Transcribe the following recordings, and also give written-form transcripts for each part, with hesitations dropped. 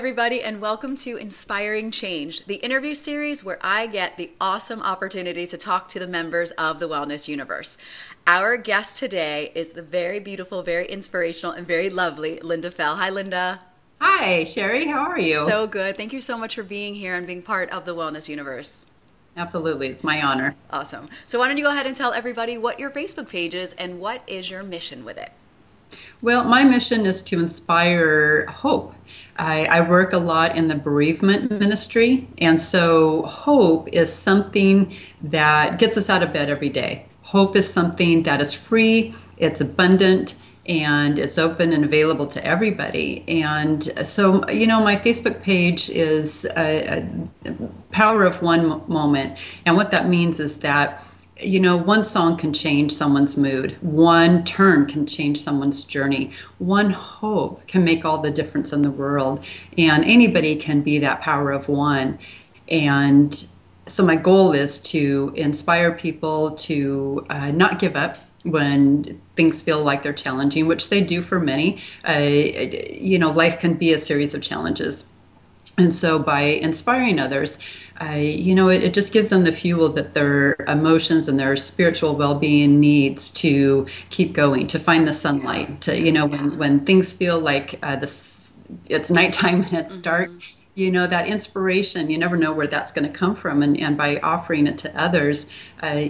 everybody, and welcome to Inspiring Change, the interview series where I get the awesome opportunity to talk to the members of the Wellness Universe. Our guest today is the very beautiful, very inspirational, and very lovely Lynda Fell. Hi, Lynda. Hi, Shari. How are you? So good. Thank you so much for being here and being part of the Wellness Universe. Absolutely. It's my honor. Awesome. So why don't you go ahead and tell everybody what your Facebook page is and what is your mission with it? Well, my mission is to inspire hope. I work a lot in the bereavement ministry, and so hope is something that gets us out of bed every day. Hope is something that is free, it's abundant, and it's open and available to everybody. And so, my Facebook page is a Power of One moment. And what that means is that one song can change someone's mood. One turn can change someone's journey. One hope can make all the difference in the world. And anybody can be that power of one. And so my goal is to inspire people to not give up when things feel like they're challenging, which they do for many. Life can be a series of challenges. And so by inspiring others, it just gives them the fuel that their emotions and their spiritual well-being needs to keep going, to find the sunlight, when things feel like it's nighttime and it's dark, that inspiration, you never know where that's going to come from. And by offering it to others, I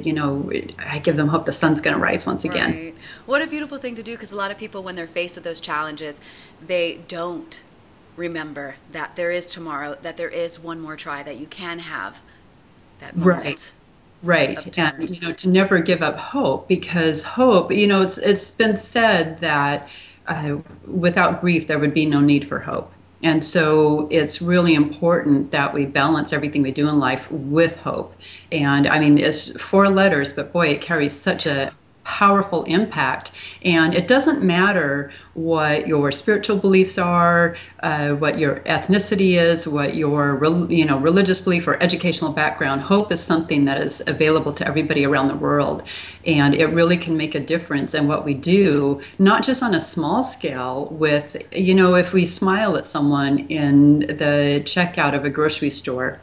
give them hope the sun's going to rise once again. Right. What a beautiful thing to do, because a lot of people, when they're faced with those challenges, they don't remember that there is tomorrow, that there is one more try, that you can have that moment. Right. And, to never give up hope, because hope, it's been said that without grief, there would be no need for hope. And so it's really important that we balance everything we do in life with hope. And it's 4 letters, but boy, it carries such a powerful impact. And it doesn't matter what your spiritual beliefs are, what your ethnicity is, what your religious belief or educational background. Hope is something that is available to everybody around the world, and it really can make a difference in what we do, not just on a small scale with, if we smile at someone in the checkout of a grocery store,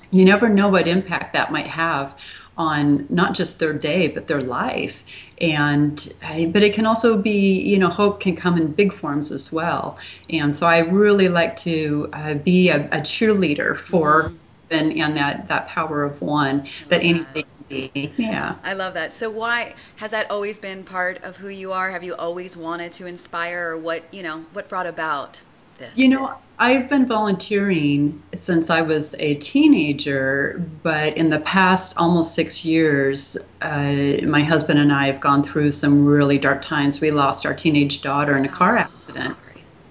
you never know what impact that might have on not just their day, but their life. But it can also be, hope can come in big forms as well. And so I really like to be a cheerleader for and that power of one that anybody can be. Yeah. I love that. So why has that always been part of who you are? Have you always wanted to inspire, or what brought about this? I've been volunteering since I was a teenager, but in the past almost 6 years, my husband and I have gone through some really dark times. We lost our teenage daughter in a car accident.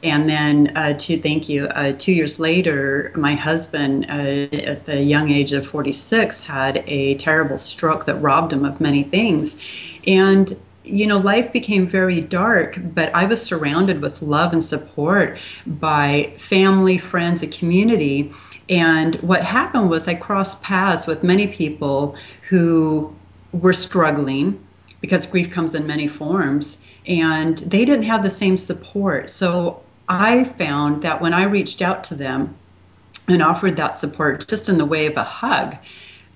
And then, 2 years later, my husband, at the young age of 46, had a terrible stroke that robbed him of many things. And life became very dark, but I was surrounded with love and support by family, friends, a community. And what happened was I crossed paths with many people who were struggling, because grief comes in many forms, and they didn't have the same support. So I found that when I reached out to them and offered that support just in the way of a hug,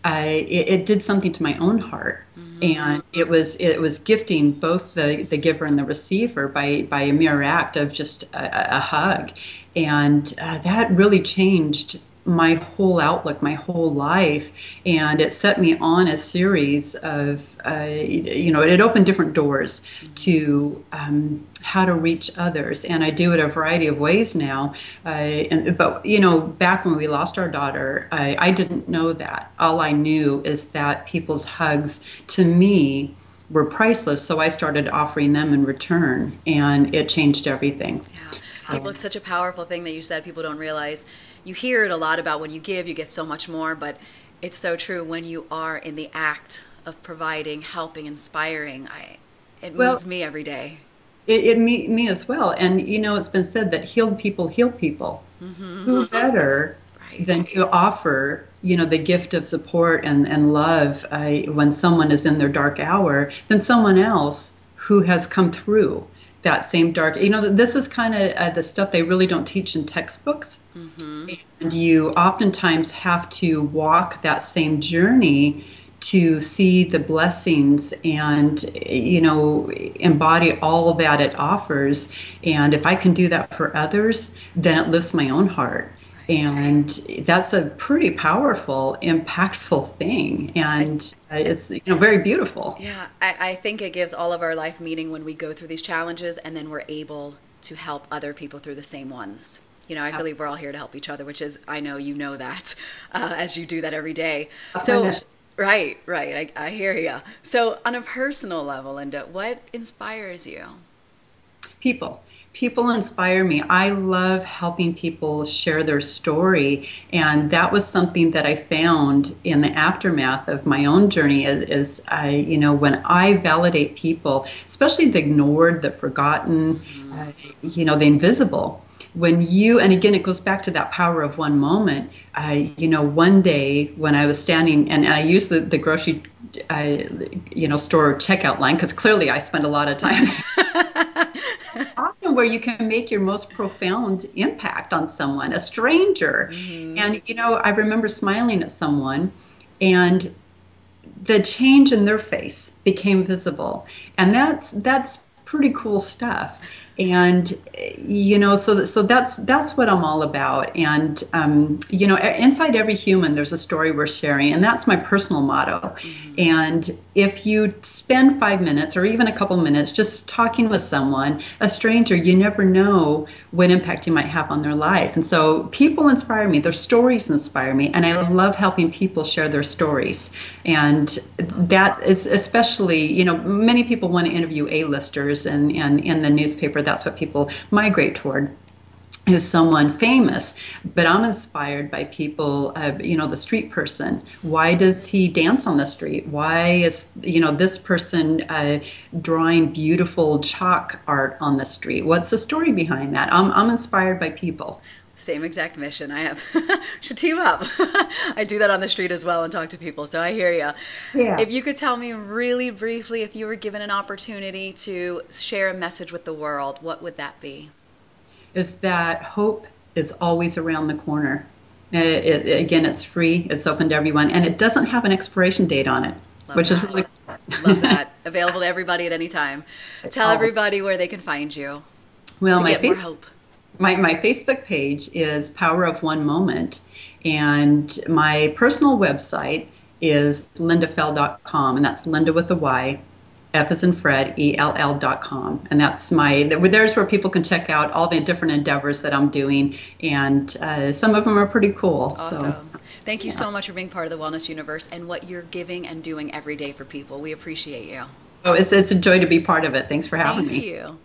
it did something to my own heart. And it was gifting both the giver and the receiver by a mere act of just a hug. And that really changed my whole outlook, my whole life. And it set me on a series of, it opened different doors to how to reach others. And I do it a variety of ways now. But back when we lost our daughter, I didn't know that. All I knew is that people's hugs to me were priceless. So I started offering them in return, and it changed everything. Yeah. People, it's such a powerful thing that you said. People don't realize. You hear it a lot about when you give, you get so much more, but it's so true when you are in the act of providing, helping, inspiring. It moves me every day. Me as well. And, it's been said that healed people heal people. Who better than to offer, the gift of support and love when someone is in their dark hour than someone else who has come through that same dark, this is kind of the stuff they really don't teach in textbooks. Mm-hmm. And you oftentimes have to walk that same journey to see the blessings and, embody all that it offers. And if I can do that for others, then it lifts my own heart. And that's a pretty powerful, impactful thing. And it's, very beautiful. Yeah, I think it gives all of our life meaning when we go through these challenges and then we're able to help other people through the same ones. I believe we're all here to help each other, which is, I know you know that, as you do that every day. So, right. I hear you. So on a personal level, Lynda, what inspires you? People inspire me. I love helping people share their story. And that was something that I found in the aftermath of my own journey is when I validate people, especially the ignored, the forgotten, the invisible. And again, it goes back to that power of one moment. One day when I was standing, and I used the grocery, store checkout line, because clearly I spend a lot of time often where you can make your most profound impact on someone, a stranger. Mm-hmm. And, I remember smiling at someone, and the change in their face became visible. And that's pretty cool stuff. And so that's what I'm all about. And inside every human there's a story worth sharing, and that's my personal motto. Mm-hmm. And if you spend 5 minutes or even a couple minutes just talking with someone, a stranger, you never know what impact you might have on their life. And so people inspire me, their stories inspire me, and I love helping people share their stories. And that is especially, many people want to interview A-listers, and in the newspaper that's what people migrate toward, is someone famous. But I'm inspired by people, the street person. Why does he dance on the street? Why is, this person drawing beautiful chalk art on the street? What's the story behind that? I'm inspired by people. Same exact mission. I have should team up. I do that on the street as well and talk to people. So I hear you. Yeah. If you could tell me really briefly, if you were given an opportunity to share a message with the world, what would that be? Is that hope is always around the corner. Again, it's free. It's open to everyone, and it doesn't have an expiration date on it, which is really cool. Love that. Available to everybody at any time. Tell everybody where they can find you. Well, to get more hope. My Facebook page is Power of One Moment, and my personal website is lyndafell.com, and that's Lynda with a Y, F as in Fred, ELL.com. And there's where people can check out all the different endeavors that I'm doing, and some of them are pretty cool. Awesome. So, thank you so much for being part of the Wellness Universe and what you're giving and doing every day for people. We appreciate you. Oh, it's a joy to be part of it. Thanks for having me. Thank you.